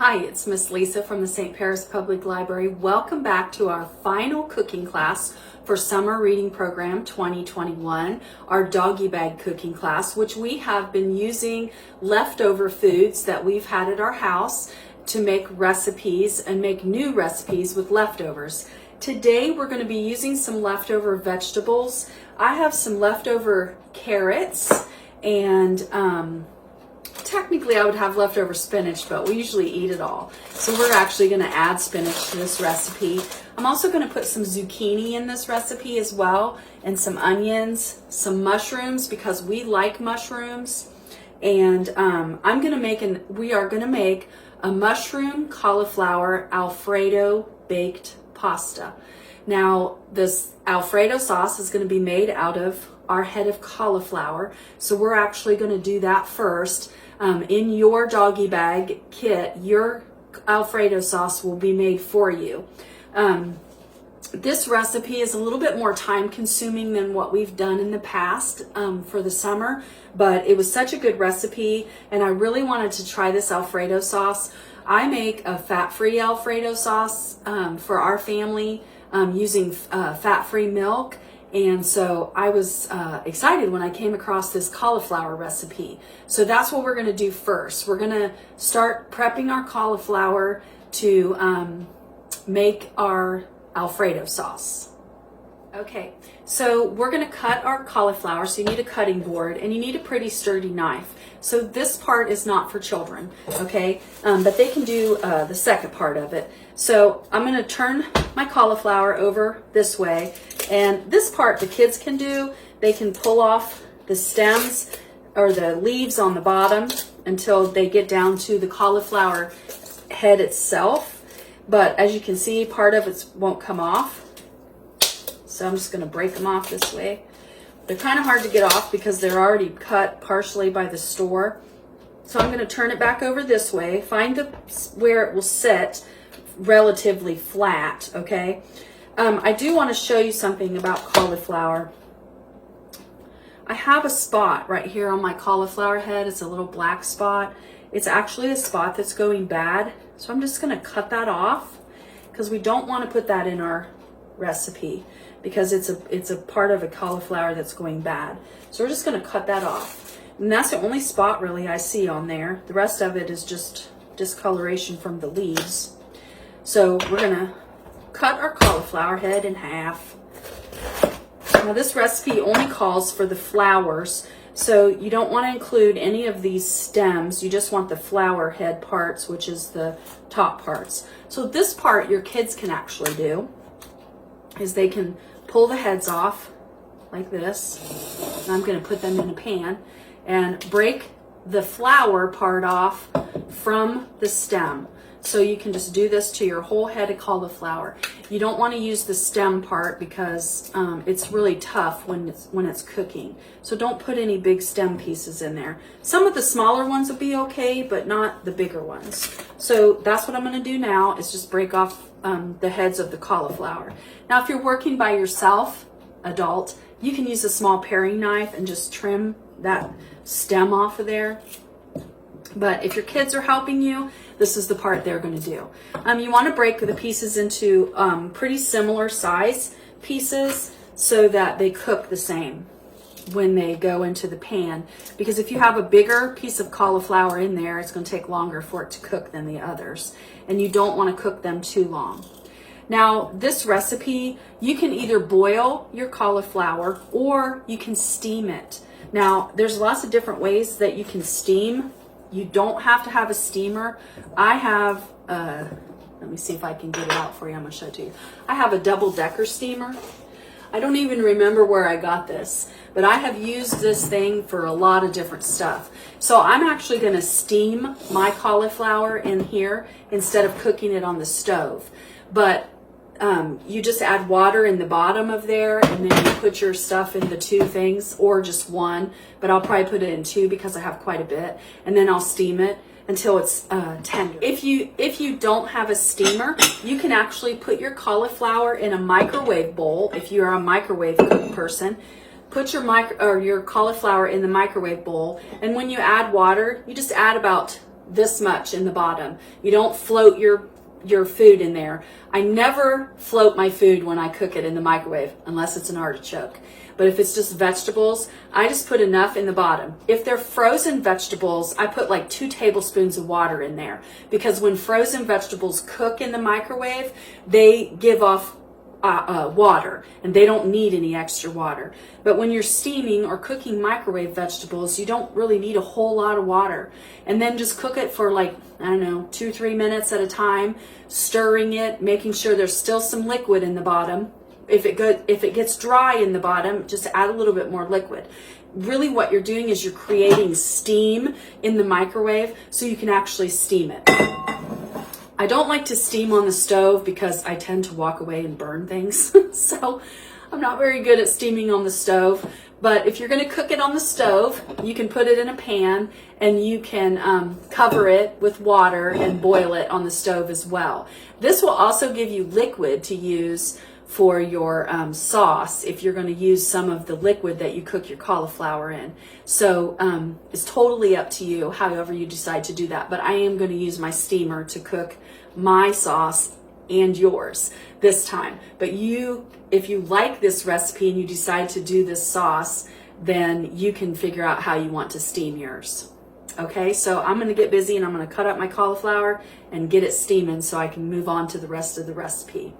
Hi, it's Miss Lisa from the St. Paris Public Library. Welcome back to our final cooking class for Summer Reading Program 2021, our Doggie Bag Cooking Class, which we have been using leftover foods that we've had at our house to make recipes and make new recipes with leftovers. Today we're going to be using some leftover vegetables. I have some leftover carrots and technically I would have leftover spinach, but we usually eat it all. So we're actually going to add spinach to this recipe. I'm also going to put some zucchini in this recipe as well, and some onions, some mushrooms because we like mushrooms. And we are going to make a mushroom cauliflower Alfredo baked pasta. Now this Alfredo sauce is going to be made out of our head of cauliflower. So we're actually going to do that first. In your doggy bag kit, your Alfredo sauce will be made for you. This recipe is a little bit more time consuming than what we've done in the past for the summer, but it was such a good recipe and I really wanted to try this Alfredo sauce. I make a fat-free Alfredo sauce for our family using fat-free milk. And so I was excited when I came across this cauliflower recipe. So that's what we're going to do first. We're going to start prepping our cauliflower to make our Alfredo sauce. Okay, so we're going to cut our cauliflower. So you need a cutting board and you need a pretty sturdy knife. So this part is not for children, okay? But they can do the second part of it. So I'm going to turn my cauliflower over this way. And this part the kids can do. They can pull off the stems or the leaves on the bottom until they get down to the cauliflower head itself. But as you can see, part of it won't come off. So I'm just going to break them off this way. They're kind of hard to get off because they're already cut partially by the store. So I'm going to turn it back over this way. Find where it will sit relatively flat, okay? I do want to show you something about cauliflower. I have a spot right here on my cauliflower head. It's a little black spot. It's actually a spot that's going bad. So I'm just going to cut that off because we don't want to put that in our recipe because it's a part of a cauliflower that's going bad. So we're just going to cut that off. And that's the only spot really I see on there. The rest of it is just discoloration from the leaves. So we're going to cut our cauliflower head in half. Now this recipe only calls for the flowers, so you don't want to include any of these stems. You just want the flower head parts, which is the top parts. So this part your kids can actually do is they can pull the heads off like this. And I'm going to put them in a pan and break the flower part off from the stem. So you can just do this to your whole head of cauliflower. You don't want to use the stem part because it's really tough when it's cooking. So don't put any big stem pieces in there. Some of the smaller ones will be okay, but not the bigger ones. So that's what I'm going to do now is just break off the heads of the cauliflower. Now if you're working by yourself, adult, you can use a small paring knife and just trim that stem off of there. But if your kids are helping you, this is the part they're going to do. You want to break the pieces into pretty similar size pieces so that they cook the same when they go into the pan. Because if you have a bigger piece of cauliflower in there, it's going to take longer for it to cook than the others. And you don't want to cook them too long. Now, this recipe, you can either boil your cauliflower or you can steam it. Now, there's lots of different ways that you can steam. You don't have to have a steamer. I have, let me see if I can get it out for you. I'm gonna show it to you. I have a double-decker steamer. I don't even remember where I got this, but I have used this thing for a lot of different stuff. So I'm actually gonna steam my cauliflower in here instead of cooking it on the stove. But you just add water in the bottom of there and then you put your stuff in the two things or just one, but I'll probably put it in two because I have quite a bit, and then I'll steam it until it's tender. If you don't have a steamer, you can actually put your cauliflower in a microwave bowl. If you're a microwave person, put your cauliflower in the microwave bowl, and when you add water, you just add about this much in the bottom. You don't float your food in there. I never float my food when I cook it in the microwave unless it's an artichoke. But if it's just vegetables, I just put enough in the bottom. If they're frozen vegetables, I put like 2 tablespoons of water in there, because when frozen vegetables cook in the microwave, they give off water, and they don't need any extra water. But when you're steaming or cooking microwave vegetables, you don't really need a whole lot of water. And then just cook it for like, I don't know, 2-3 minutes at a time, stirring it, making sure there's still some liquid in the bottom. If it gets dry in the bottom, just add a little bit more liquid. Really what you're doing is you're creating steam in the microwave so you can actually steam it. I don't like to steam on the stove because I tend to walk away and burn things. So I'm not very good at steaming on the stove. But if you're going to cook it on the stove, you can put it in a pan and you can cover it with water and boil it on the stove as well. This will also give you liquid to use for your sauce if you're going to use some of the liquid that you cook your cauliflower in. So it's totally up to you however you decide to do that. But I am going to use my steamer to cook my sauce and yours this time. But if you like this recipe and you decide to do this sauce, then you can figure out how you want to steam yours. Okay, so I'm going to get busy and I'm going to cut up my cauliflower and get it steaming so I can move on to the rest of the recipe.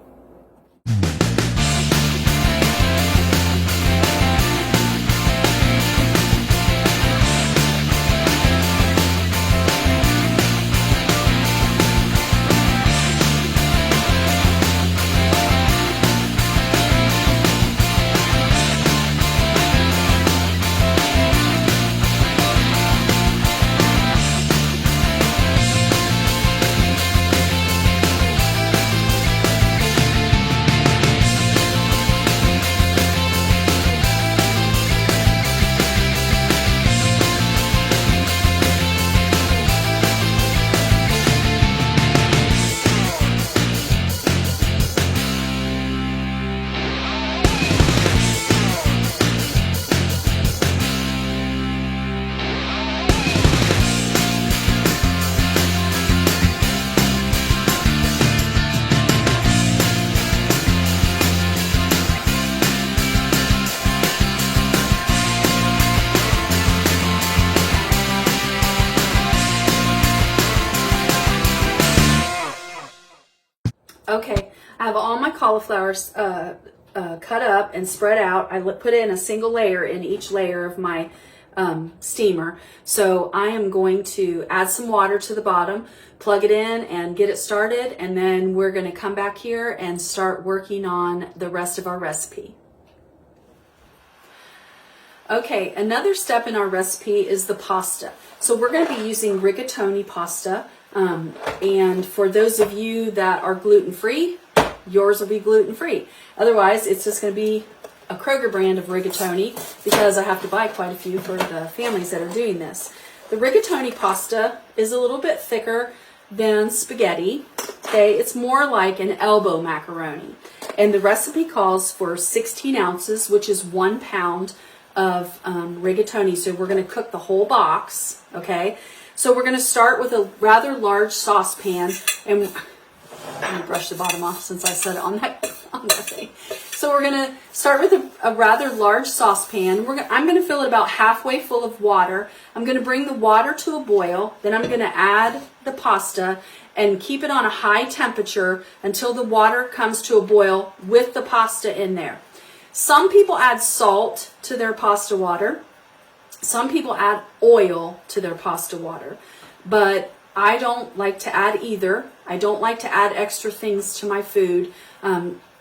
Okay, I have all my cauliflowers cut up and spread out. I put in a single layer in each layer of my steamer. So I am going to add some water to the bottom, plug it in and get it started, and then we're going to come back here and start working on the rest of our recipe. Okay, another step in our recipe is the pasta. So we're going to be using rigatoni pasta. And for those of you that are gluten-free, yours will be gluten-free. Otherwise, it's just going to be a Kroger brand of rigatoni because I have to buy quite a few for the families that are doing this. The rigatoni pasta is a little bit thicker than spaghetti. Okay, it's more like an elbow macaroni. And the recipe calls for 16 ounces, which is 1 pound of rigatoni. So we're going to cook the whole box, okay? So we're going to start with a rather large saucepan, and I'm going to brush the bottom off since I set it on that thing. So we're going to start with a rather large saucepan. I'm going to fill it about halfway full of water. I'm going to bring the water to a boil. Then I'm going to add the pasta and keep it on a high temperature until the water comes to a boil with the pasta in there. Some people add salt to their pasta water. Some people add oil to their pasta water, but I don't like to add either. I don't like to add extra things to my food,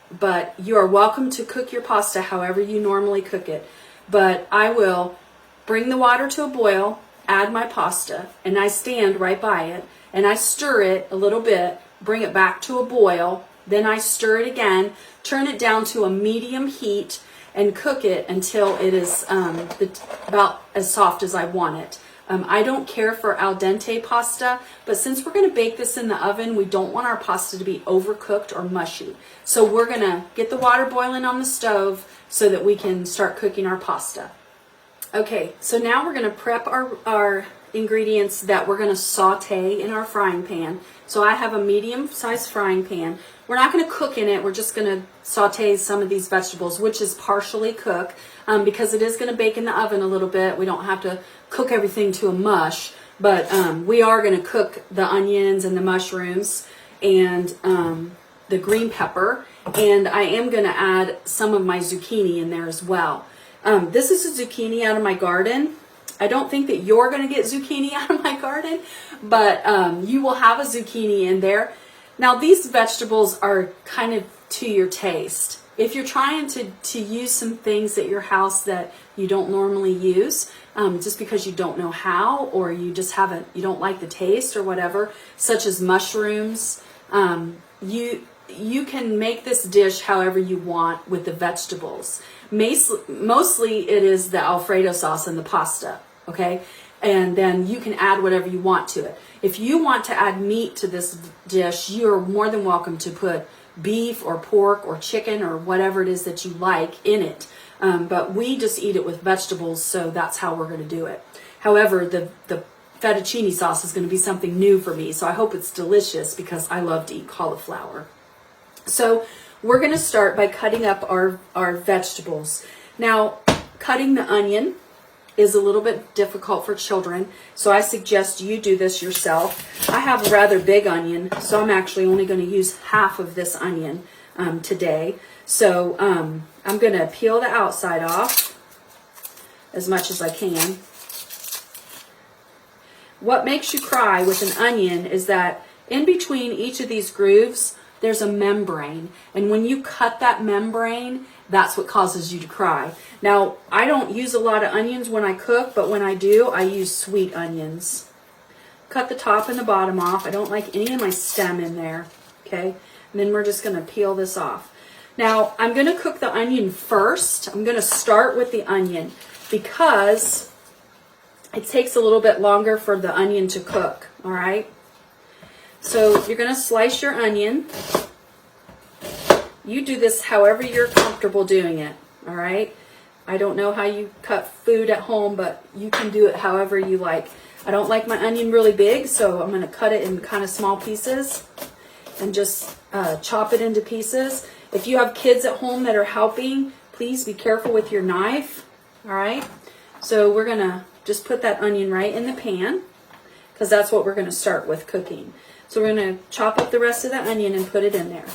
but you are welcome to cook your pasta however you normally cook it. But I will bring the water to a boil, add my pasta, and I stand right by it, and I stir it a little bit, bring it back to a boil, then I stir it again, turn it down to a medium heat, and cook it until it is about as soft as I want it. I don't care for al dente pasta, but since we're going to bake this in the oven, we don't want our pasta to be overcooked or mushy. So we're going to get the water boiling on the stove so that we can start cooking our pasta. Okay, so now we're going to prep our ingredients that we're going to saute in our frying pan. So I have a medium-sized frying pan. We're not going to cook in it. We're just going to saute some of these vegetables, which is partially cook, because it is going to bake in the oven a little bit. We don't have to cook everything to a mush, but we are going to cook the onions and the mushrooms and the green pepper, and I am going to add some of my zucchini in there as well. This is a zucchini out of my garden. I don't think that you're going to get zucchini out of my garden, but you will have a zucchini in there. Now, these vegetables are kind of to your taste. If you're trying to use some things at your house that you don't normally use, just because you don't know how, or you just you don't like the taste or whatever, such as mushrooms, you can make this dish however you want with the vegetables. Mostly it is the Alfredo sauce and the pasta, okay? And then you can add whatever you want to it. If you want to add meat to this dish, you're more than welcome to put beef or pork or chicken or whatever it is that you like in it. But we just eat it with vegetables, so that's how we're going to do it. However, the fettuccine sauce is going to be something new for me, so I hope it's delicious because I love to eat cauliflower. So we're going to start by cutting up our vegetables. Now, cutting the onion is a little bit difficult for children, so I suggest you do this yourself. I have a rather big onion, so I'm actually only going to use half of this onion today. So I'm going to peel the outside off as much as I can. What makes you cry with an onion is that in between each of these grooves, there's a membrane. And when you cut that membrane, that's what causes you to cry. Now, I don't use a lot of onions when I cook, but when I do, I use sweet onions. Cut the top and the bottom off. I don't like any of my stem in there, okay? And then we're just going to peel this off. Now, I'm going to cook the onion first. I'm going to start with the onion because it takes a little bit longer for the onion to cook, all right? So you're going to slice your onion. You do this however you're comfortable doing it, all right? I don't know how you cut food at home, but you can do it however you like. I don't like my onion really big, so I'm going to cut it in kind of small pieces and just chop it into pieces. If you have kids at home that are helping, please be careful with your knife, all right? So we're going to just put that onion right in the pan because that's what we're going to start with cooking. So we're going to chop up the rest of the onion and put it in there.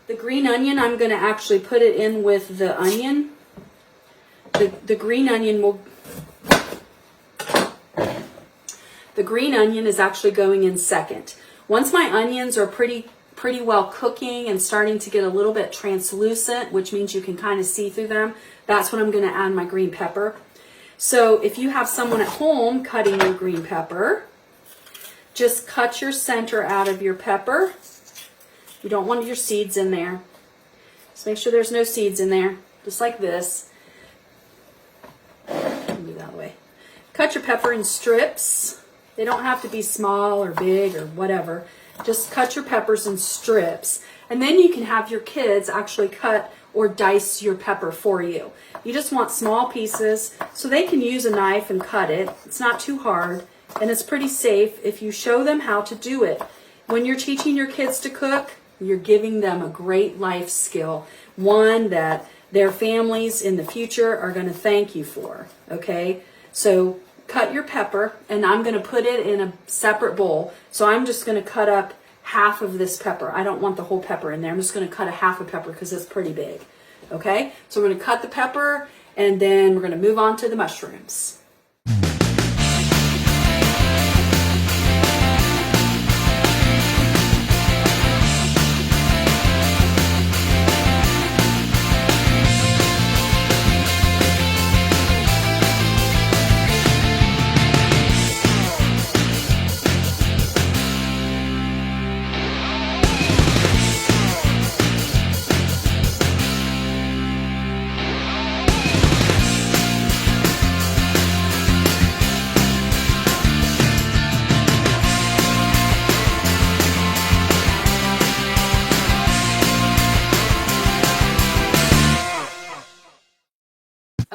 The green onion, I'm going to actually put it in with the onion. The green onion will... The green onion is actually going in second. Once my onions are pretty well cooking and starting to get a little bit translucent, which means you can kind of see through them, that's when I'm going to add my green pepper. So if you have someone at home cutting your green pepper, just cut your center out of your pepper. You don't want your seeds in there. Just make sure there's no seeds in there, just like this. Move that way. Cut your pepper in strips. They don't have to be small or big or whatever. Just cut your peppers in strips. And then you can have your kids actually cut or dice your pepper for you. You just want small pieces so they can use a knife and cut it. It's not too hard, and it's pretty safe if you show them how to do it. When you're teaching your kids to cook, you're giving them a great life skill, one that their families in the future are going to thank you for, okay? So cut your pepper, and I'm going to put it in a separate bowl. So I'm just going to cut up half of this pepper. I don't want the whole pepper in there. I'm just going to cut a half a pepper because it's pretty big, okay? So we're going to cut the pepper, and then we're going to move on to the mushrooms.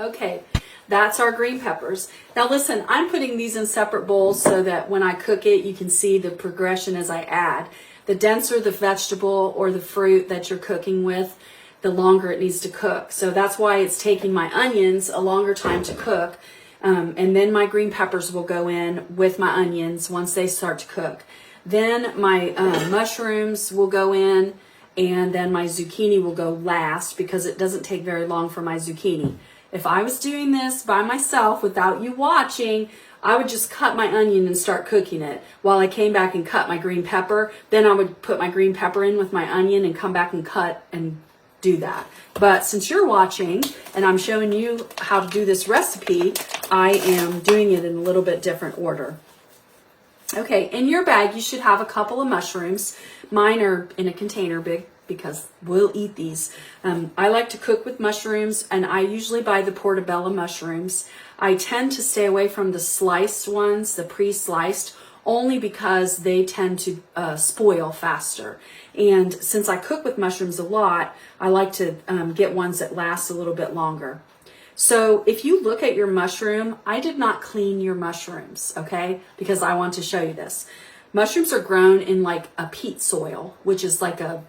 Okay, that's our green peppers. Now listen, I'm putting these in separate bowls so that when I cook it, you can see the progression as I add. The denser the vegetable or the fruit that you're cooking with, the longer it needs to cook. So that's why it's taking my onions a longer time to cook. And then my green peppers will go in with my onions once they start to cook. Then my mushrooms will go in, and then my zucchini will go last because it doesn't take very long for my zucchini. If I was doing this by myself without you watching, I would just cut my onion and start cooking it while I came back and cut my green pepper. Then I would put my green pepper in with my onion and come back and cut and do that. But since you're watching and I'm showing you how to do this recipe, I am doing it in a little bit different order. Okay, in your bag you should have a couple of mushrooms. Mine are in a container big because we'll eat these. I like to cook with mushrooms, and I usually buy the portobello mushrooms. I tend to stay away from the sliced ones, the pre-sliced, only because they tend to spoil faster. And since I cook with mushrooms a lot, I like to get ones that last a little bit longer. So if you look at your mushroom, I did not clean your mushrooms, okay? Because I want to show you this. Mushrooms are grown in like a peat soil, which is like a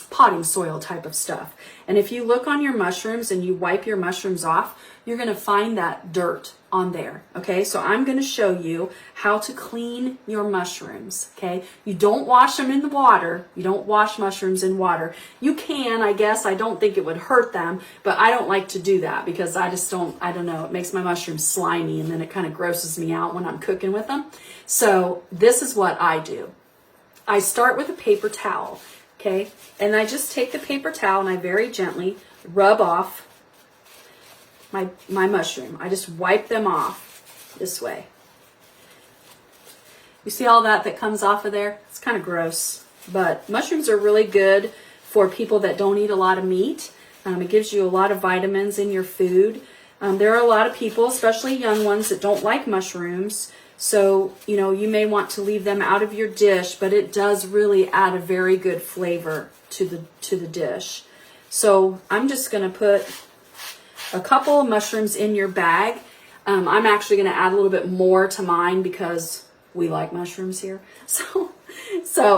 potting soil type of stuff. And if you look on your mushrooms and you wipe your mushrooms off, you're going to find that dirt on there. Okay, so I'm going to show you how to clean your mushrooms. Okay, you don't wash them in the water. You don't wash mushrooms in water. You can, I guess. I don't think it would hurt them, but I don't like to do that because I don't know, it makes my mushrooms slimy, and then it kind of grosses me out when I'm cooking with them. So this is what I do. I start with a paper towel. Okay, and I just take the paper towel and I very gently rub off my mushroom. I just wipe them off this way. You see all that comes off of there? It's kind of gross, but mushrooms are really good for people that don't eat a lot of meat. It gives you a lot of vitamins in your food. There are a lot of people, especially young ones, that don't like mushrooms. So, you know, you may want to leave them out of your dish, but it does really add a very good flavor to the dish. So I'm just going to put a couple of mushrooms in your bag. I'm actually going to add a little bit more to mine because we like mushrooms here. So,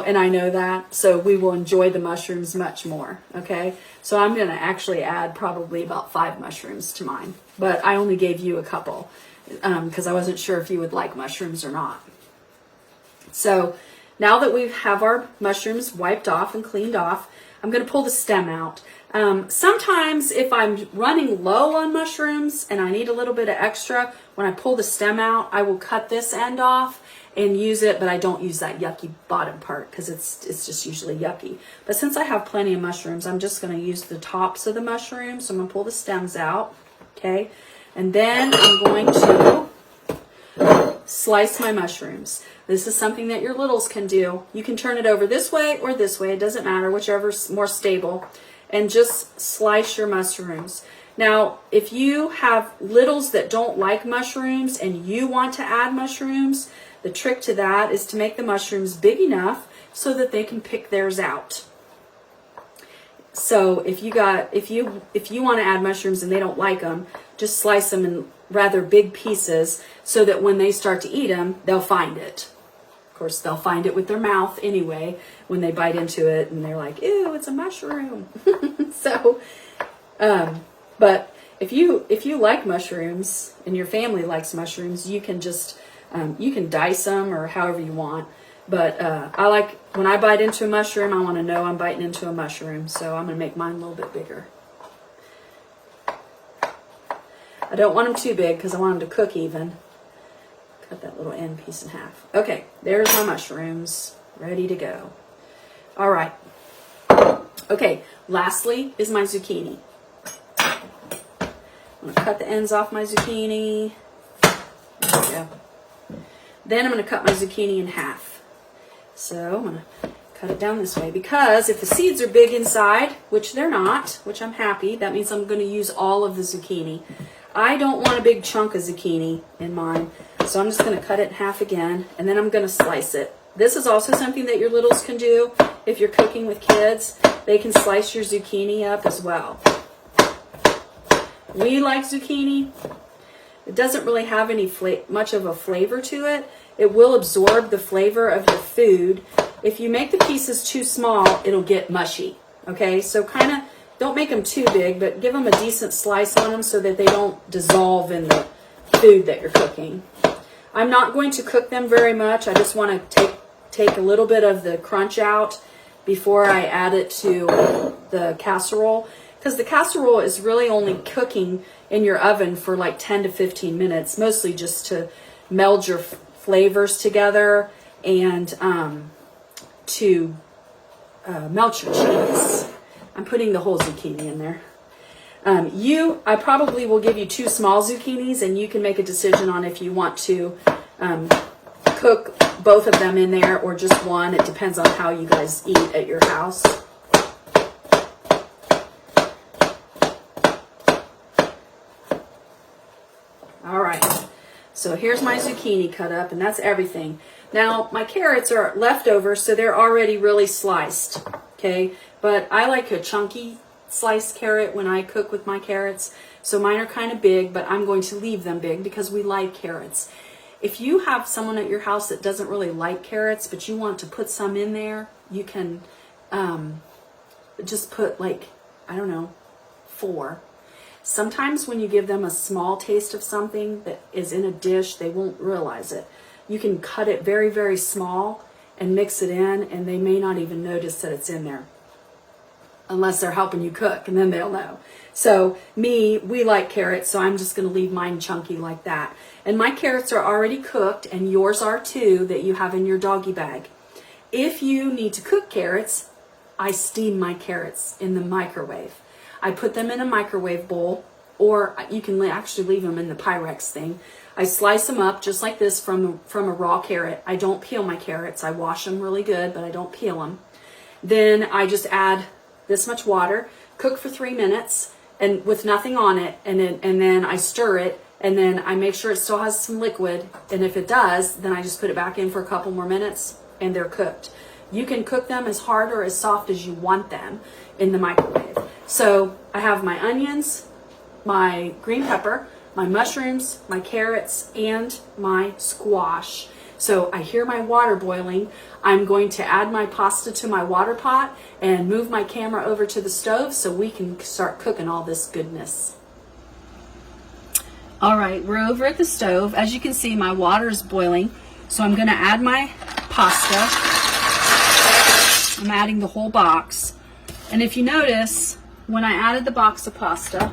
and I know that, so we will enjoy the mushrooms much more. Okay. So I'm going to actually add probably about 5 mushrooms to mine, but I only gave you a couple because I wasn't sure if you would like mushrooms or not. So now that we have our mushrooms wiped off and cleaned off, I'm going to pull the stem out. Sometimes if I'm running low on mushrooms and I need a little bit of extra, when I pull the stem out, I will cut this end off and use it, but I don't use that yucky bottom part because it's just usually yucky. But since I have plenty of mushrooms, I'm just going to use the tops of the mushrooms. So I'm going to pull the stems out, okay? And then I'm going to slice my mushrooms. This is something that your littles can do. You can turn it over this way or this way. It doesn't matter, whichever's more stable. And just slice your mushrooms. Now, if you have littles that don't like mushrooms and you want to add mushrooms, the trick to that is to make the mushrooms big enough so that they can pick theirs out. So if you want to add mushrooms and they don't like them, just slice them in rather big pieces so that when they start to eat them, they'll find it. Of course, they'll find it with their mouth anyway when they bite into it and they're like, ew, it's a mushroom. So, but if you like mushrooms and your family likes mushrooms, you can just, you can dice them or however you want. But I like, when I bite into a mushroom, I want to know I'm biting into a mushroom. So I'm going to make mine a little bit bigger. I don't want them too big because I want them to cook even. Cut that little end piece in half. Okay, there's my mushrooms, ready to go. All right. Okay, lastly is my zucchini. I'm going to cut the ends off my zucchini. There we go. Then I'm going to cut my zucchini in half. So I'm going to cut it down this way because if the seeds are big inside, which they're not, which I'm happy, that means I'm going to use all of the zucchini. I don't want a big chunk of zucchini in mine, so I'm just going to cut it in half again, and then I'm going to slice it. This is also something that your littles can do. If you're cooking with kids, they can slice your zucchini up as well. We like zucchini. It doesn't really have any much of a flavor to it. It will absorb the flavor of your food. If you make the pieces too small, it'll get mushy. Okay, so kind of don't make them too big, but give them a decent slice on them so that they don't dissolve in the food that you're cooking. I'm not going to cook them very much. I just want to take a little bit of the crunch out before I add it to the casserole, because the casserole is really only cooking in your oven for like 10 to 15 minutes, mostly just to meld your flavors together and to melt your cheese. I'm putting the whole zucchini in there. I probably will give you 2 small zucchinis, and you can make a decision on if you want to cook both of them in there or just one. It depends on how you guys eat at your house. All right, so here's my zucchini cut up, and that's everything. Now, my carrots are leftover, so they're already really sliced, okay? But I like a chunky sliced carrot when I cook with my carrots. So mine are kind of big, but I'm going to leave them big because we like carrots. If you have someone at your house that doesn't really like carrots, but you want to put some in there, you can just put like, I don't know, 4. Sometimes when you give them a small taste of something that is in a dish, they won't realize it. You can cut it very, very small and mix it in, and they may not even notice that it's in there, unless they're helping you cook, and then they'll know. So we like carrots, so I'm just going to leave mine chunky like that. And my carrots are already cooked, and yours are too, that you have in your doggy bag. If you need to cook carrots, I steam my carrots in the microwave. I put them in a microwave bowl, or you can actually leave them in the Pyrex thing. I slice them up just like this from a raw carrot. I don't peel my carrots. I wash them really good, but I don't peel them. Then I just add this much water, cook for 3 minutes, and with nothing on it, and then I stir it, and then I make sure it still has some liquid, and if it does, then I just put it back in for a couple more minutes, and they're cooked. You can cook them as hard or as soft as you want them in the microwave. So I have my onions, my green pepper, my mushrooms, my carrots, and my squash. So I hear my water boiling. I'm going to add my pasta to my water pot and move my camera over to the stove so we can start cooking all this goodness. All right, we're over at the stove. As you can see, my water is boiling. So I'm going to add my pasta. I'm adding the whole box. And if you notice, when I added the box of pasta,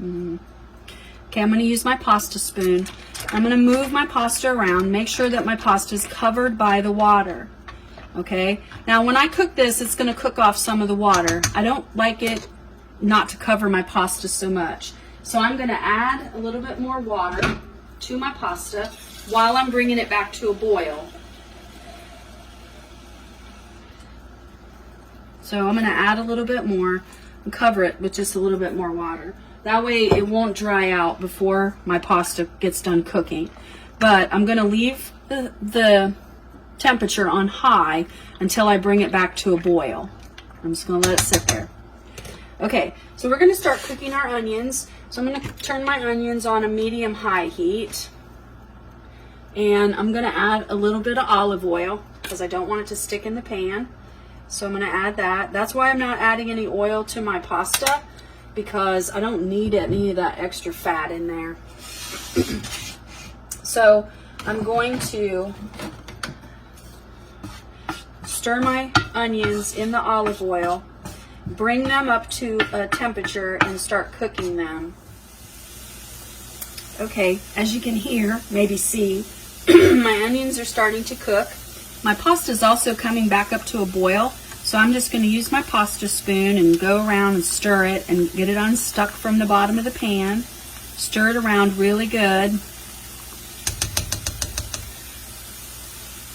okay, I'm going to use my pasta spoon. I'm going to move my pasta around, make sure that my pasta is covered by the water. Okay, now when I cook this, it's going to cook off some of the water. I don't like it not to cover my pasta so much. So I'm going to add a little bit more water to my pasta while I'm bringing it back to a boil. So I'm going to add a little bit more and cover it with just a little bit more water. That way it won't dry out before my pasta gets done cooking. But I'm going to leave the temperature on high until I bring it back to a boil. I'm just going to let it sit there. Okay, so we're going to start cooking our onions. So I'm going to turn my onions on a medium-high heat. And I'm going to add a little bit of olive oil because I don't want it to stick in the pan. So I'm going to add that. That's why I'm not adding any oil to my pasta, because I don't need any of that extra fat in there. So I'm going to stir my onions in the olive oil, bring them up to a temperature, and start cooking them. Okay, as you can hear, maybe see, my onions are starting to cook. My pasta is also coming back up to a boil, so I'm just going to use my pasta spoon and go around and stir it and get it unstuck from the bottom of the pan. Stir it around really good.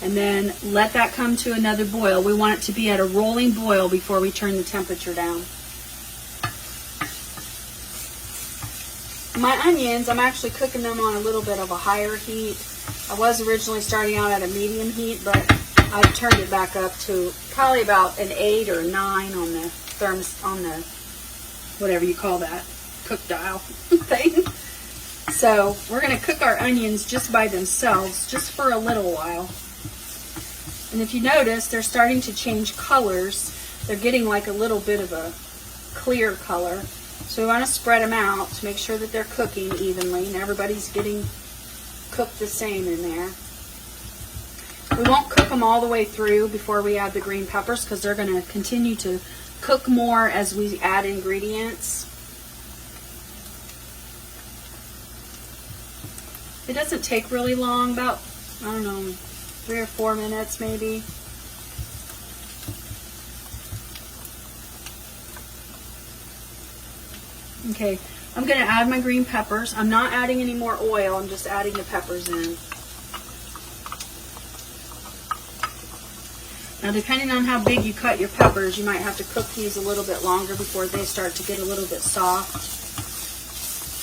And then let that come to another boil. We want it to be at a rolling boil before we turn the temperature down. My onions, I'm actually cooking them on a little bit of a higher heat. I was originally starting out at a medium heat, but I've turned it back up to probably about an 8 or 9 on the whatever you call that, cook dial thing. So we're going to cook our onions just by themselves, just for a little while. And if you notice, they're starting to change colors. They're getting like a little bit of a clear color. So we want to spread them out to make sure that they're cooking evenly and everybody's getting cooked the same in there. We won't cook them all the way through before we add the green peppers because they're going to continue to cook more as we add ingredients. It doesn't take really long, about, I don't know, 3 or 4 minutes maybe. Okay, I'm going to add my green peppers. I'm not adding any more oil, I'm just adding the peppers in. Now, depending on how big you cut your peppers, you might have to cook these a little bit longer before they start to get a little bit soft.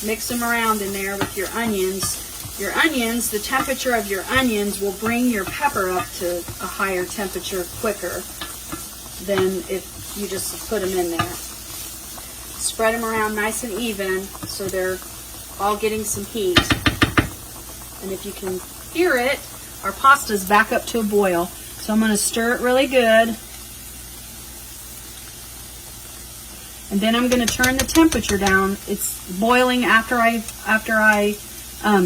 Mix them around in there with your onions. Your onions, the temperature of your onions will bring your pepper up to a higher temperature quicker than if you just put them in there. Spread them around nice and even so they're all getting some heat. And if you can hear it, our pasta's back up to a boil. So I'm going to stir it really good. And then I'm going to turn the temperature down. It's boiling after I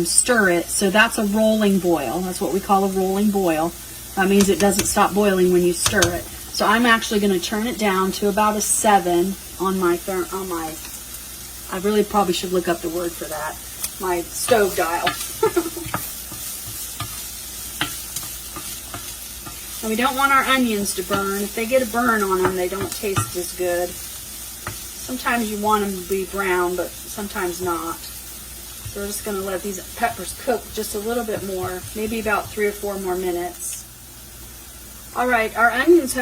stir it. So that's a rolling boil. That's what we call a rolling boil. That means it doesn't stop boiling when you stir it. So I'm actually going to turn it down to about a 7 on my I really probably should look up the word for that. My stove dial. And we don't want our onions to burn. If they get a burn on them, they don't taste as good. Sometimes you want them to be brown, but sometimes not. So we're just going to let these peppers cook just a little bit more, maybe about 3 or 4 more minutes. All right, our onions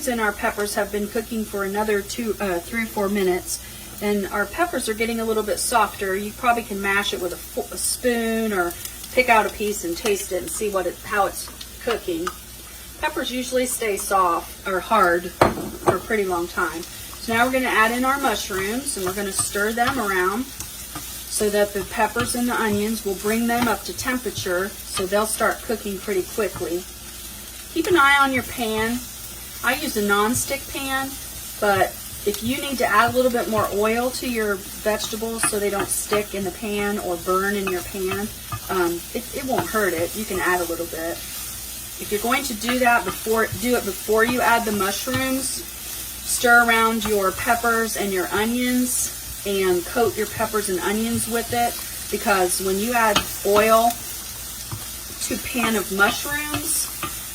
and our peppers have been cooking for another 3 or 4 minutes, and our peppers are getting a little bit softer. You probably can mash it with a spoon or pick out a piece and taste it and see how it's cooking. Peppers usually stay soft or hard for a pretty long time. So now we're going to add in our mushrooms, and we're going to stir them around so that the peppers and the onions will bring them up to temperature, so they'll start cooking pretty quickly. Keep an eye on your pan. I use a non-stick pan, but if you need to add a little bit more oil to your vegetables so they don't stick in the pan or burn in your pan, it won't hurt it. You can add a little bit. If you're going to do that do it before you add the mushrooms. Stir around your peppers and your onions and coat your peppers and onions with it, because when you add oil to a pan of mushrooms,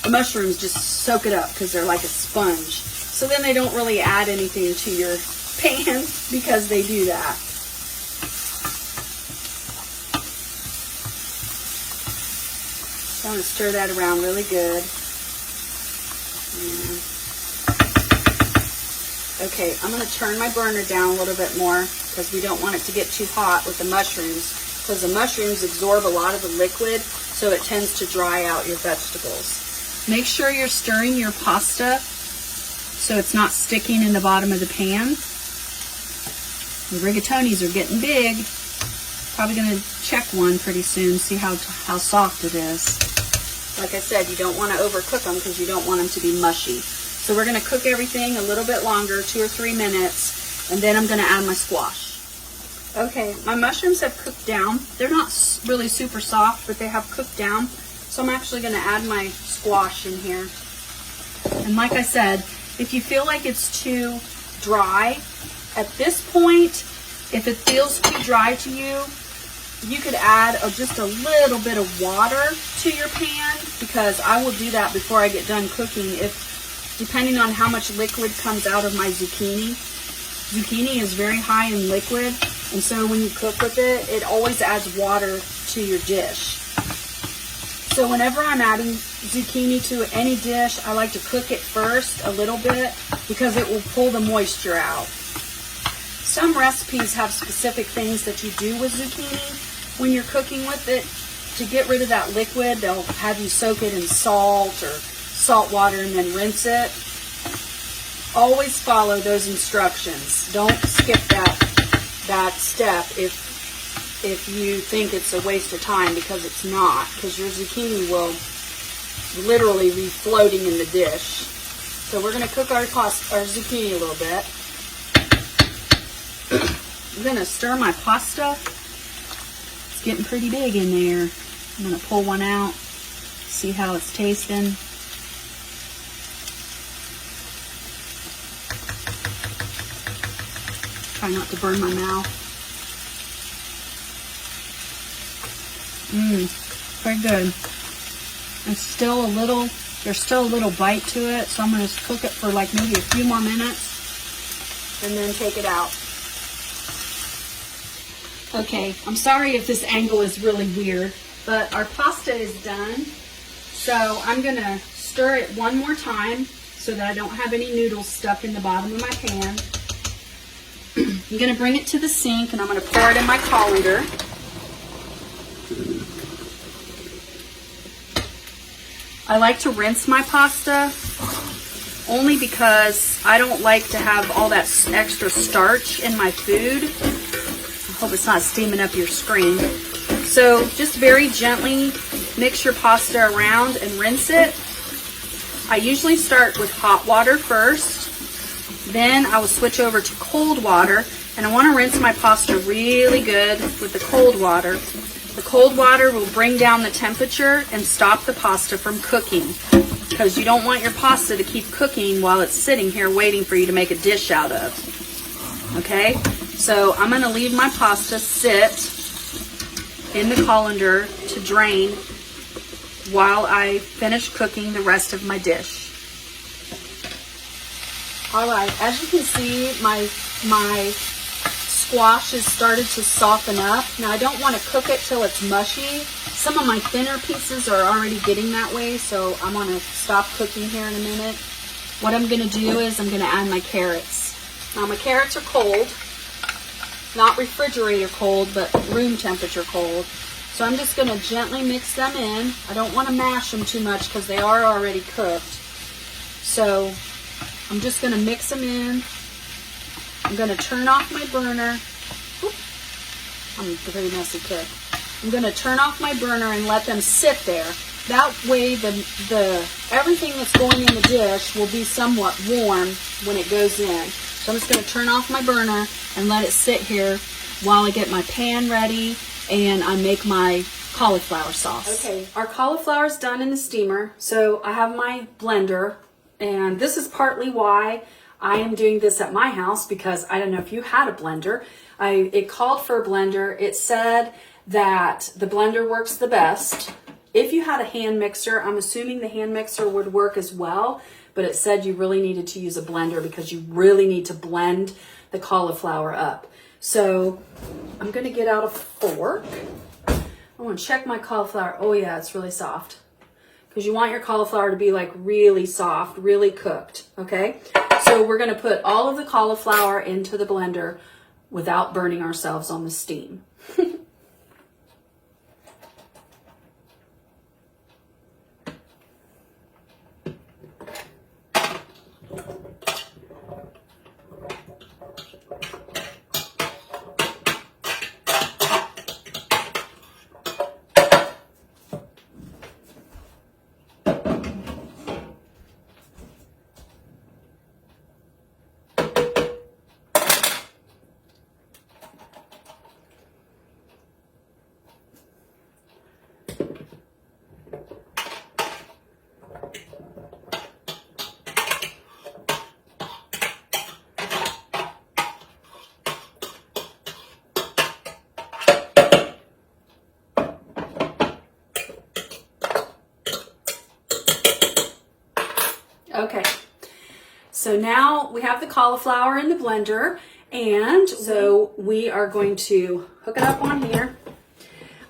the mushrooms just soak it up because they're like a sponge. So then they don't really add anything to your pan because they do that. So I'm going to stir that around really good. Okay, I'm going to turn my burner down a little bit more because we don't want it to get too hot with the mushrooms, because the mushrooms absorb a lot of the liquid, so it tends to dry out your vegetables. Make sure you're stirring your pasta so it's not sticking in the bottom of the pan. The rigatonis are getting big. Probably going to check one pretty soon, see how soft it is. Like I said, you don't want to overcook them because you don't want them to be mushy. So we're going to cook everything a little bit longer, 2 or 3 minutes, and then I'm going to add my squash. Okay, my mushrooms have cooked down. They're not really super soft, but they have cooked down. So I'm actually going to add my squash in here. And like I said, if you feel like it's too dry, at this point, if it feels too dry to you, you could add just a little bit of water to your pan, because I will do that before I get done cooking, depending on how much liquid comes out of my zucchini. Zucchini is very high in liquid, and so when you cook with it, it always adds water to your dish. So whenever I'm adding zucchini to any dish, I like to cook it first a little bit because it will pull the moisture out. Some recipes have specific things that you do with zucchini when you're cooking with it, to get rid of that liquid, they'll have you soak it in salt or salt water and then rinse it. Always follow those instructions. Don't skip that step if you think it's a waste of time, because it's not, because your zucchini will literally be floating in the dish. So we're going to cook our zucchini a little bit. I'm going to stir my pasta. It's getting pretty big in there. I'm going to pull one out, see how it's tasting. Try not to burn my mouth. Very good. There's still a little bite to it, so I'm going to cook it for like maybe a few more minutes and then take it out. Okay, I'm sorry if this angle is really weird, but our pasta is done. So I'm going to stir it one more time so that I don't have any noodles stuck in the bottom of my pan. I'm going to bring it to the sink and I'm going to pour it in my colander. I like to rinse my pasta only because I don't like to have all that extra starch in my food. I hope it's not steaming up your screen. So just very gently mix your pasta around and rinse it. I usually start with hot water first. Then I will switch over to cold water, and I want to rinse my pasta really good with the cold water. The cold water will bring down the temperature and stop the pasta from cooking, because you don't want your pasta to keep cooking while it's sitting here waiting for you to make a dish out of. Okay, so I'm going to leave my pasta sit in the colander to drain while I finish cooking the rest of my dish. Alright, as you can see, my squash has started to soften up. Now I don't want to cook it till it's mushy. Some of my thinner pieces are already getting that way, so I'm going to stop cooking here in a minute. What I'm going to do is I'm going to add my carrots. Now my carrots are cold, not refrigerator cold, but room temperature cold. So I'm just going to gently mix them in. I don't want to mash them too much because they are already cooked. So I'm just going to mix them in. I'm going to turn off my burner. Oop. I'm a very messy cook. I'm going to turn off my burner and let them sit there. That way everything that's going in the dish will be somewhat warm when it goes in. So I'm just going to turn off my burner and let it sit here while I get my pan ready and I make my cauliflower sauce. Okay, our cauliflower is done in the steamer. So I have my blender. And this is partly why I am doing this at my house, because I don't know if you had a blender. It called for a blender. It said that the blender works the best. If you had a hand mixer, I'm assuming the hand mixer would work as well, but it said you really needed to use a blender because you really need to blend the cauliflower up. So I'm going to get out a fork. I want to check my cauliflower. Oh yeah, it's really soft. Because you want your cauliflower to be like really soft, really cooked, okay? So we're going to put all of the cauliflower into the blender without burning ourselves on the steam. Okay, so now we have the cauliflower in the blender, and so we are going to hook it up on here.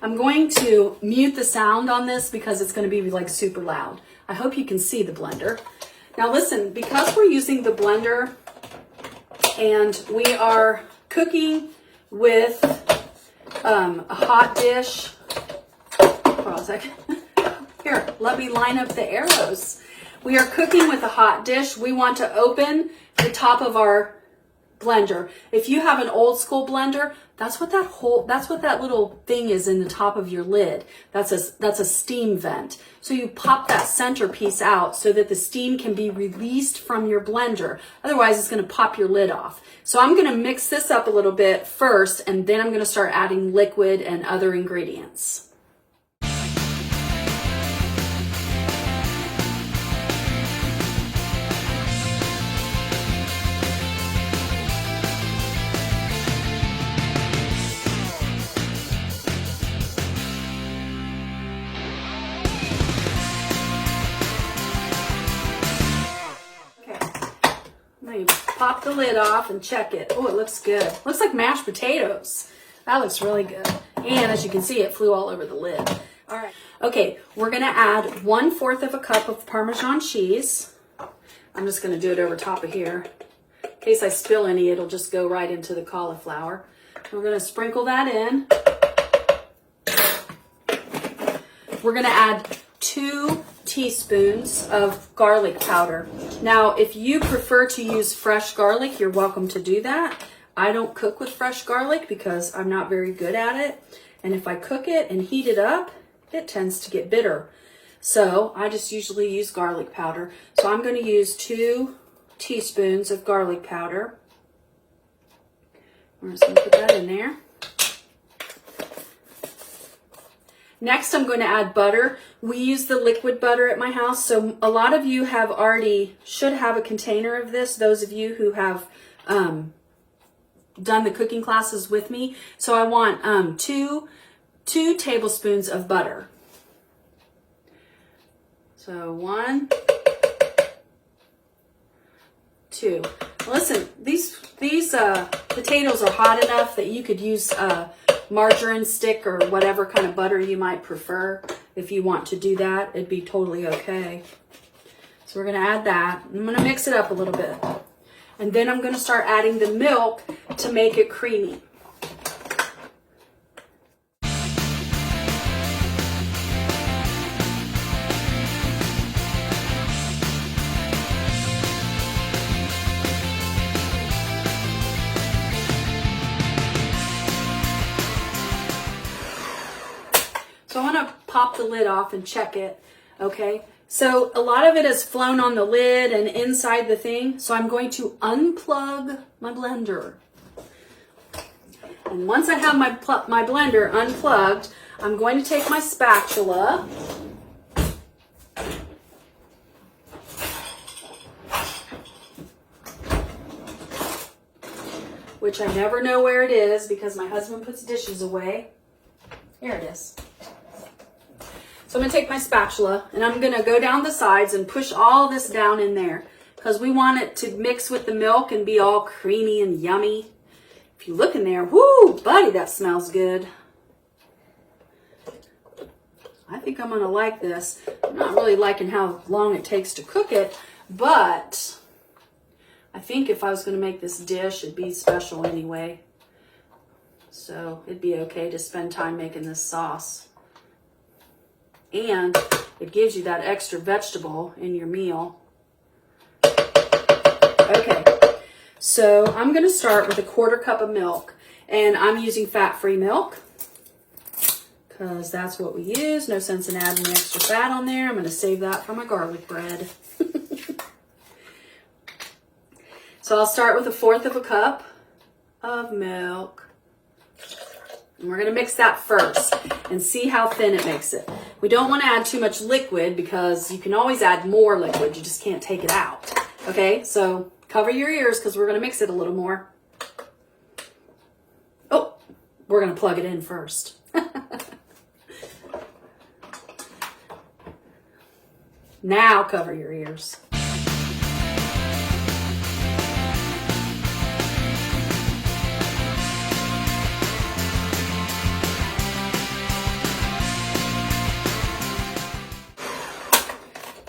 I'm going to mute the sound on this because it's going to be like super loud. I hope you can see the blender. Now listen, because we're using the blender and we are cooking with a hot dish, on a second. Here, let me line up the arrows. We are cooking with a hot dish. We want to open the top of our blender. If you have an old school blender, that's what that little thing is in the top of your lid. That's a steam vent. So you pop that center piece out so that the steam can be released from your blender. Otherwise, it's going to pop your lid off. So I'm going to mix this up a little bit first, and then I'm going to start adding liquid and other ingredients. Pop the lid off and check it. Oh, it looks good. Looks like mashed potatoes. That looks really good. And as you can see, it flew all over the lid. All right. Okay, we're going to add 1/4 of a cup of Parmesan cheese. I'm just going to do it over top of here. In case I spill any, it'll just go right into the cauliflower. We're going to sprinkle that in. We're going to add 2 teaspoons of garlic powder. Now, if you prefer to use fresh garlic, you're welcome to do that. I don't cook with fresh garlic because I'm not very good at it. And if I cook it and heat it up, it tends to get bitter. So I just usually use garlic powder. So I'm going to use 2 teaspoons of garlic powder. We're just going to put that in there. Next, I'm going to add butter. We use the liquid butter at my house, so a lot of you should have a container of this, those of you who have done the cooking classes with me. So I want 2 tablespoons of butter. So 1, 2. Listen, these potatoes are hot enough that you could use margarine stick or whatever kind of butter you might prefer. If you want to do that, it'd be totally okay. So we're going to add that. I'm going to mix it up a little bit. And then I'm going to start adding the milk to make it creamy. So I want to pop the lid off and check it, okay? So a lot of it has flown on the lid and inside the thing, so I'm going to unplug my blender. And once I have my blender unplugged, I'm going to take my spatula which I never know where it is because my husband puts dishes away. Here it is. So I'm going to take my spatula and I'm going to go down the sides and push all this down in there because we want it to mix with the milk and be all creamy and yummy. If you look in there, whoo, buddy, that smells good. I think I'm going to like this. I'm not really liking how long it takes to cook it, but I think if I was going to make this dish, it'd be special anyway. So it'd be okay to spend time making this sauce. And it gives you that extra vegetable in your meal. Okay, so I'm going to start with a 1/4 cup of milk. And I'm using fat-free milk because that's what we use. No sense in adding extra fat on there. I'm going to save that for my garlic bread. So I'll start with 1/4 cup of milk. And we're going to mix that first and see how thin it makes it. We don't want to add too much liquid because you can always add more liquid. You just can't take it out. Okay, so cover your ears because we're going to mix it a little more. Oh, we're going to plug it in first. Now cover your ears.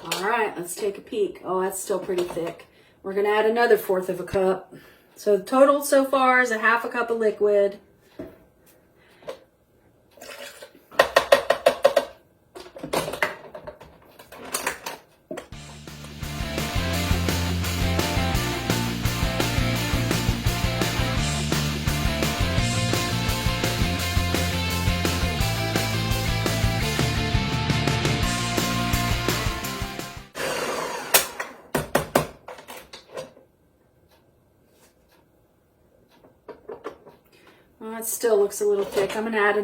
All right, let's take a peek. Oh, that's still pretty thick. We're going to add another 1/4 cup. So the total so far is 1/2 cup of liquid. Well, it still looks a little thick. I'm going to add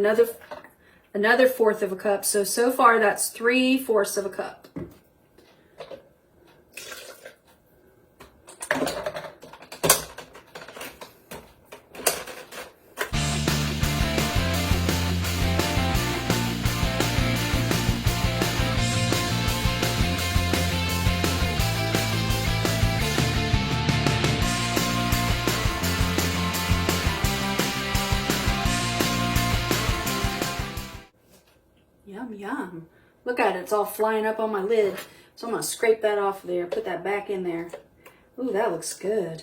another fourth of a cup. So far that's 3/4 of a cup. Yum, yum. Look at it, it's all flying up on my lid. So I'm gonna scrape that off there, put that back in there. Ooh, that looks good.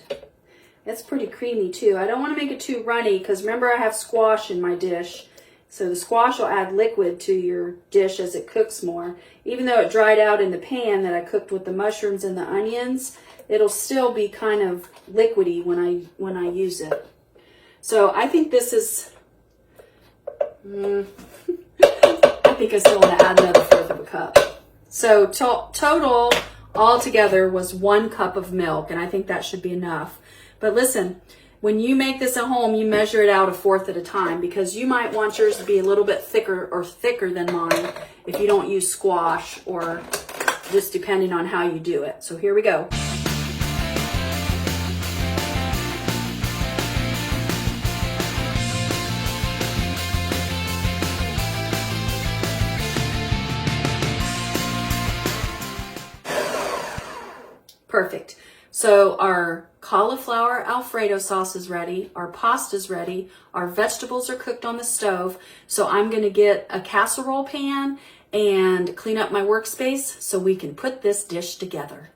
It's pretty creamy too. I don't wanna make it too runny because remember I have squash in my dish. So the squash will add liquid to your dish as it cooks more. Even though it dried out in the pan that I cooked with the mushrooms and the onions, it'll still be kind of liquidy when I use it. So I think this is, I think I still want to add another fourth of a cup. So total altogether was 1 cup of milk, and I think that should be enough. But listen, when you make this at home, you measure it out 1/4 at a time because you might want yours to be a little bit thicker than mine if you don't use squash, or just depending on how you do it. So here we go. Perfect. So our cauliflower Alfredo sauce is ready. Our pasta's ready. Our vegetables are cooked on the stove. So I'm going to get a casserole pan and clean up my workspace so we can put this dish together.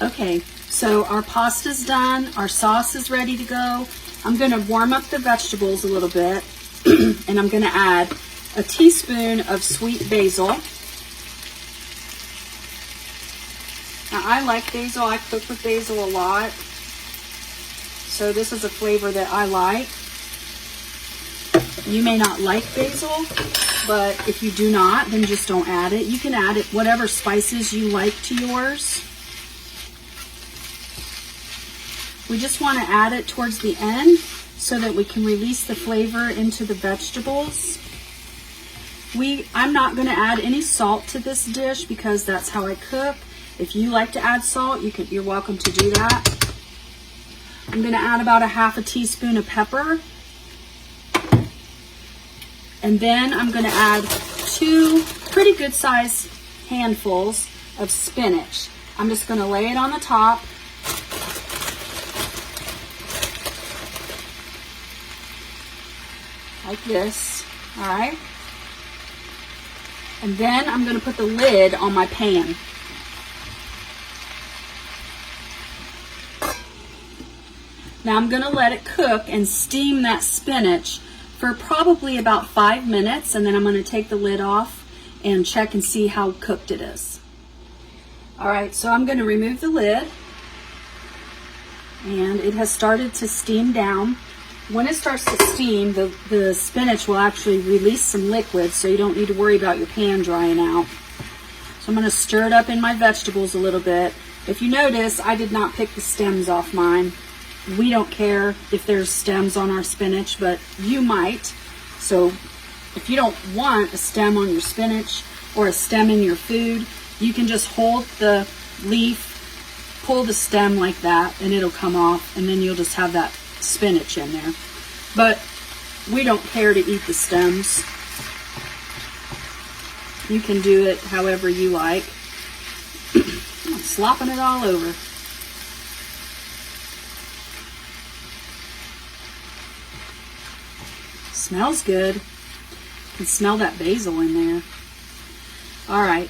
Okay, so our pasta's done. Our sauce is ready to go. I'm going to warm up the vegetables a little bit and I'm going to add a teaspoon of sweet basil. Now, I like basil. I cook with basil a lot. So this is a flavor that I like. You may not like basil, but if you do not, then just don't add it. You can add it whatever spices you like to yours. We just want to add it towards the end so that we can release the flavor into the vegetables. I'm not going to add any salt to this dish because that's how I cook. If you like to add salt, you're welcome to do that. I'm going to add about 1/2 teaspoon of pepper. And then I'm going to add 2 pretty good sized handfuls of spinach. I'm just going to lay it on the top. Like this. All right. And then I'm going to put the lid on my pan. Now I'm going to let it cook and steam that spinach for probably about 5 minutes, and then I'm going to take the lid off and check and see how cooked it is. All right, so I'm going to remove the lid, and it has started to steam down. When it starts to steam, the spinach will actually release some liquid, so you don't need to worry about your pan drying out. So I'm going to stir it up in my vegetables a little bit. If you notice, I did not pick the stems off mine. We don't care if there's stems on our spinach, but you might. So if you don't want a stem on your spinach or a stem in your food, you can just hold the leaf, pull the stem like that, and it'll come off, and then you'll just have that spinach in there. But we don't care to eat the stems. You can do it however you like. I'm slopping it all over. Smells good. You can smell that basil in there. All right,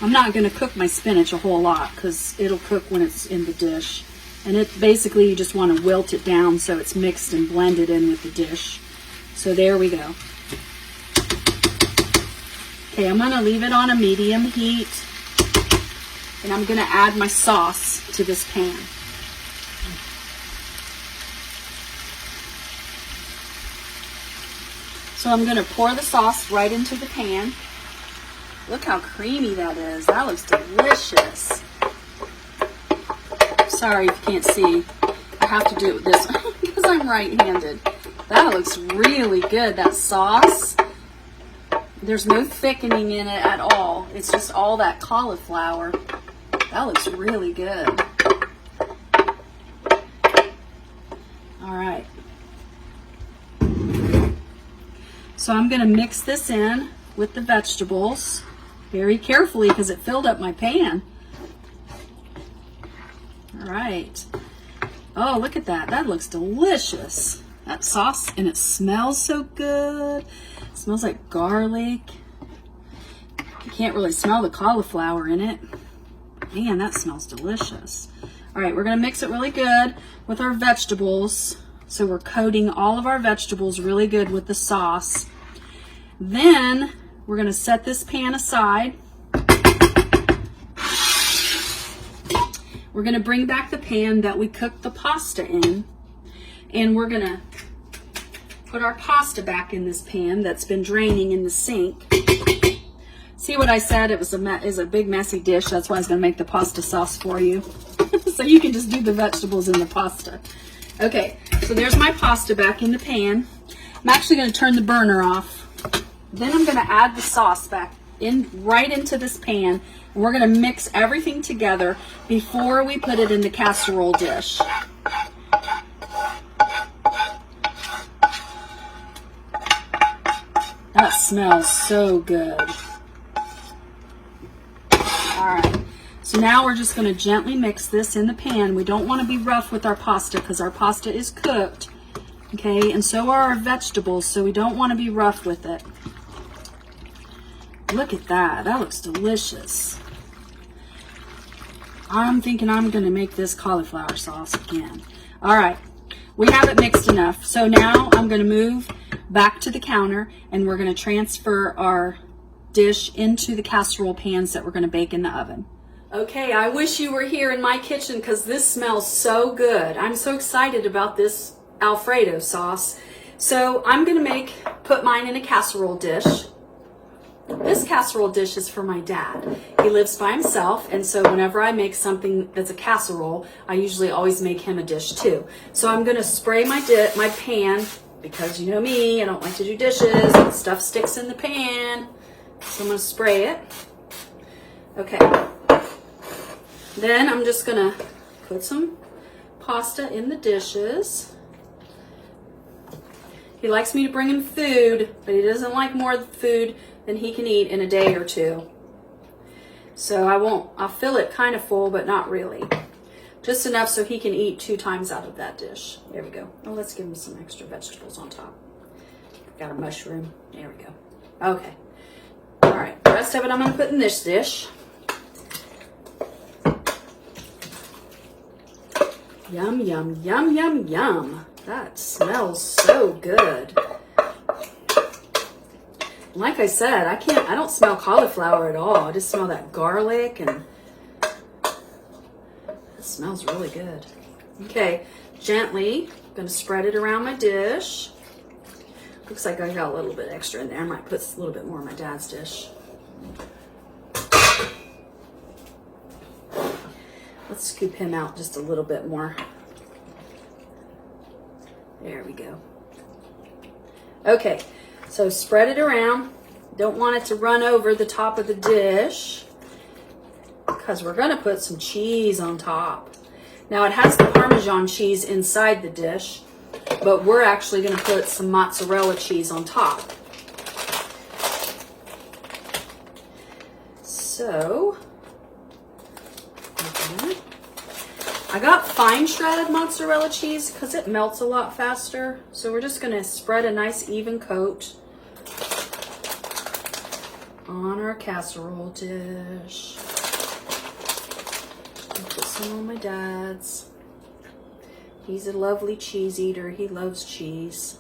I'm not going to cook my spinach a whole lot because it'll cook when it's in the dish. And it basically, you just want to wilt it down so it's mixed and blended in with the dish. So there we go. Okay, I'm going to leave it on a medium heat. And I'm going to add my sauce to this pan. So I'm going to pour the sauce right into the pan. Look how creamy that is. That looks delicious. Sorry if you can't see. I have to do it with this because I'm right-handed. That looks really good, that sauce. There's no thickening in it at all. It's just all that cauliflower. That looks really good. All right. So I'm going to mix this in with the vegetables very carefully because it filled up my pan. All right. Oh, look at that. That looks delicious. That sauce, and it smells so good. It smells like garlic. You can't really smell the cauliflower in it. Man, that smells delicious. All right, we're gonna mix it really good with our vegetables. So we're coating all of our vegetables really good with the sauce. Then we're gonna set this pan aside. We're gonna bring back the pan that we cooked the pasta in, and we're gonna put our pasta back in this pan that's been draining in the sink. See what I said? It was a big messy dish. That's why I was going to make the pasta sauce for you. So you can just do the vegetables in the pasta. Okay, so there's my pasta back in the pan. I'm actually going to turn the burner off. Then I'm going to add the sauce back in right into this pan. And we're going to mix everything together before we put it in the casserole dish. That smells so good. All right, so now we're just going to gently mix this in the pan. We don't want to be rough with our pasta because our pasta is cooked, okay? And so are our vegetables, so we don't want to be rough with it. Look at that. That looks delicious. I'm thinking I'm going to make this cauliflower sauce again. All right, we have it mixed enough. So now I'm going to move back to the counter, and we're going to transfer our dish into the casserole pans that we're going to bake in the oven. Okay, I wish you were here in my kitchen because this smells so good. I'm so excited about this Alfredo sauce. So I'm going to put mine in a casserole dish. This casserole dish is for my dad. He lives by himself, and so whenever I make something that's a casserole, I usually always make him a dish too. So I'm going to spray my pan, because you know me, I don't like to do dishes. Stuff sticks in the pan. So I'm going to spray it. Okay. Then I'm just going to put some pasta in the dishes. He likes me to bring him food, but he doesn't like more food than he can eat in a day or two. So I'll fill it kind of full, but not really. Just enough so he can eat 2 times out of that dish. There we go. Oh, let's give him some extra vegetables on top. Got a mushroom. There we go. Okay. All right, the rest of it I'm going to put in this dish. Yum, yum, yum, yum, yum. That smells so good. Like I said, I don't smell cauliflower at all. I just smell that garlic, and it smells really good. Okay, gently, I'm going to spread it around my dish. Looks like I got a little bit extra in there. I might put a little bit more in my dad's dish. Let's scoop him out just a little bit more. There we go. Okay, so spread it around. Don't want it to run over the top of the dish because we're going to put some cheese on top. Now it has the Parmesan cheese inside the dish, but we're actually going to put some mozzarella cheese on top. So, okay. I got fine shredded mozzarella cheese because it melts a lot faster. So we're just going to spread a nice even coat on our casserole dish. I'll put some on my dad's. He's a lovely cheese eater. He loves cheese.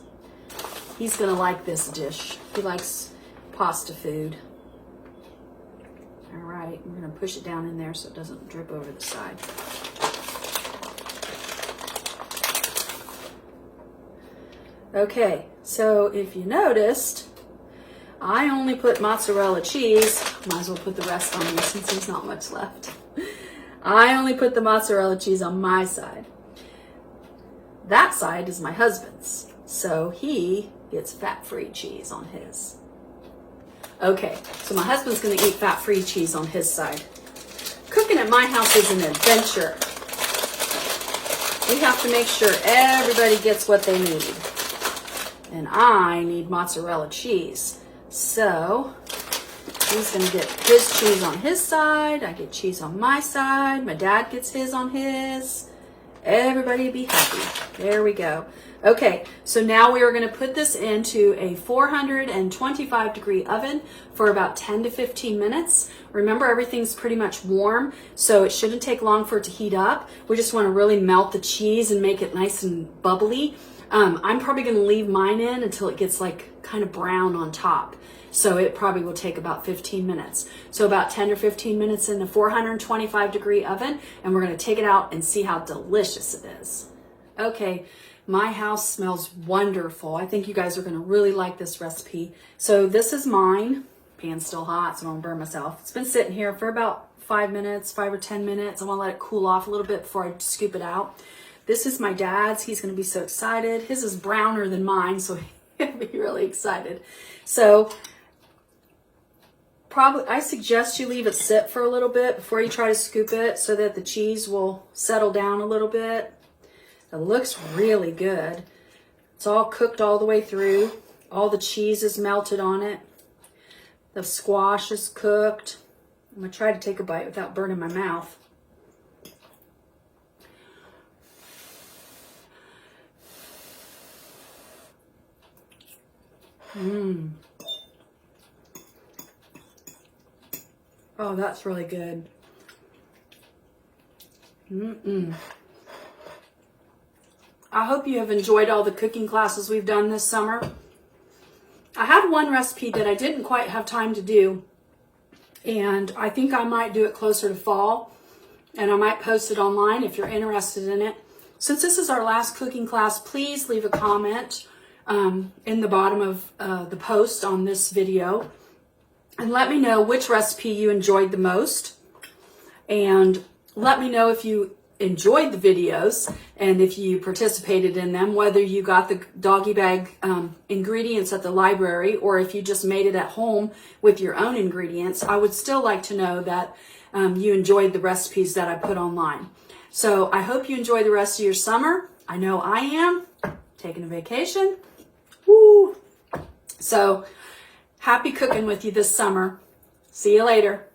He's going to like this dish. He likes pasta food. All right, we're going to push it down in there so it doesn't drip over the side. Okay, so if you noticed, I only put mozzarella cheese. Might as well put the rest on me since there's not much left. I only put the mozzarella cheese on my side. That side is my husband's. So he gets fat-free cheese on his. Okay, so my husband's gonna eat fat-free cheese on his side. Cooking at my house is an adventure. We have to make sure everybody gets what they need. And I need mozzarella cheese. So he's gonna get his cheese on his side. I get cheese on my side. My dad gets his on his. Everybody be happy. There we go. Okay, so now we are gonna put this into a 425-degree oven for about 10 to 15 minutes. Remember, everything's pretty much warm, so it shouldn't take long for it to heat up. We just wanna really melt the cheese and make it nice and bubbly. I'm probably gonna leave mine in until it gets like kind of brown on top. So it probably will take about 15 minutes. So about 10 or 15 minutes in the 425-degree oven, and we're gonna take it out and see how delicious it is. Okay, my house smells wonderful. I think you guys are gonna really like this recipe. So this is mine. Pan's still hot, so I won't burn myself. It's been sitting here for about 5 minutes, 5 or 10 minutes. I wanna let it cool off a little bit before I scoop it out. This is my dad's. He's gonna be so excited. His is browner than mine, so he'll be really excited. So I suggest you leave it sit for a little bit before you try to scoop it so that the cheese will settle down a little bit. It looks really good. It's all cooked all the way through. All the cheese is melted on it. The squash is cooked. I'm gonna try to take a bite without burning my mouth. Mmm. Oh, that's really good. I hope you have enjoyed all the cooking classes we've done this summer. I had one recipe that I didn't quite have time to do, and I think I might do it closer to fall, and I might post it online if you're interested in it. Since this is our last cooking class, please leave a comment in the bottom of the post on this video. And let me know which recipe you enjoyed the most. And let me know if you enjoyed the videos and if you participated in them, whether you got the doggy bag ingredients at the library or if you just made it at home with your own ingredients. I would still like to know that you enjoyed the recipes that I put online. So I hope you enjoy the rest of your summer. I know I am. Taking a vacation. Woo! So happy cooking with you this summer. See you later.